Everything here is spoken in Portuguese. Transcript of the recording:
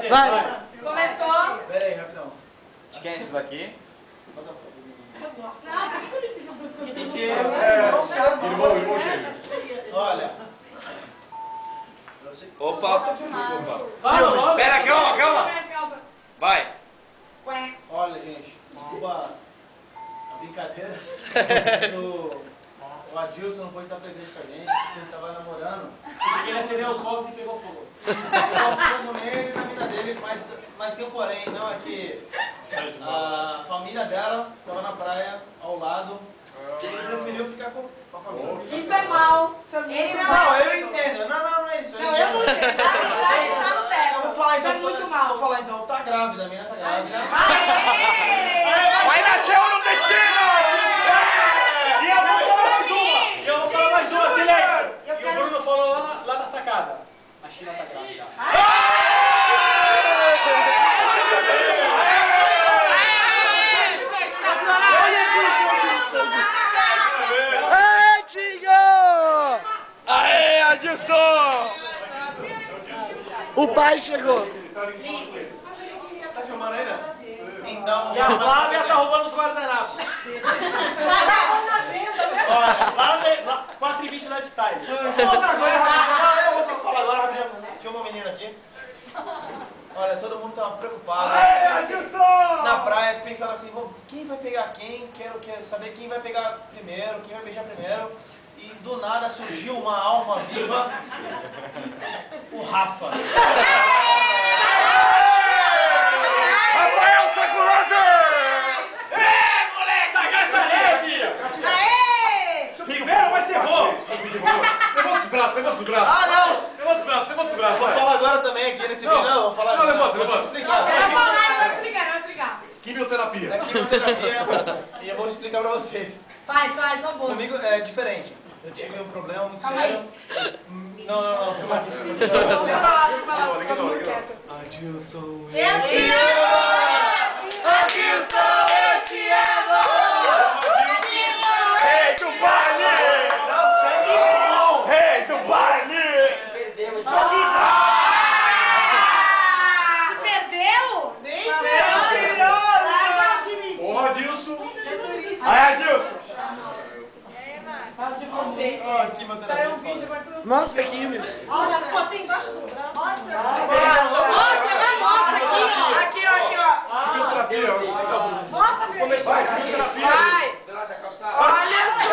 Vai. Começou. Pera aí, rapidão. De quem é esse daqui? Esse Irmão gêmeo. Olha. Opa, desculpa. Fala logo. Pera, calma. Vai. Olha, gente, desculpa a brincadeira. O Adilson não pôde estar presente com a gente, porque ele estava namorando. Ele acendeu os fogos e pegou fogo. Pegou fogo nele e na vida dele, mas tem um porém, não é que a família dela estava na praia ao lado e ele preferiu ficar com a família. Isso é mal. Ele Não, eu entendo. Não é isso. Não, eu não entendo. A amizade tá no teto. Eu vou falar Isso então. é muito mal. Vou falar então, tá grávida, a menina tá grávida. Vai nascer um no destino! E eu vou falar mais uma. E eu vou falar mais uma, silêncio. Eu E o quero- Bruno falou lá na sacada. A China tá grávida. Aê, Adilson! O pai chegou. Tá filmando ainda? Então. E a Flávia tá roubando os guardanapos. Lá 4h20 lifestyle. Outra coisa, rapidinho. Eu vou ter que falar agora, rapidinho. Filma o menino aqui. Olha, todo mundo tava preocupado. Na praia, pensando assim, quem vai pegar quem? Quero saber quem vai pegar primeiro, quem vai beijar primeiro. E do nada surgiu uma alma viva. O Rafa. Rafael Sakurada! Aê! Primeiro vai ser gol. Levanta os braços. Ah, não! Levanta os braços, Vou vai. falar agora também aqui nesse vídeo. Não, vou falar Não, agora. levanta. Vou explicar. Ele vai explicar. Quimioterapia. É quimioterapia e eu vou explicar pra vocês. Faz, só boa. Comigo é diferente. Eu tive um problema muito sério. Não, filma aqui. Adilson. Eu te amo! Adilson, eu te amo! Rei do baile! Não, sério. Rei do baile! Perdeu? Nem tirou! Porra, Adilson. Aí, Adilson! De você. Ó, quimioterapia. Saiu um vídeo, vai pro... Mostra aqui, meu. Olha, as fotinhas embaixo do braço. Mostra aqui, ó. Aqui, ó. Quimioterapia. Mostra, Felipe. Vai, quimioterapia. Vai. Olha só.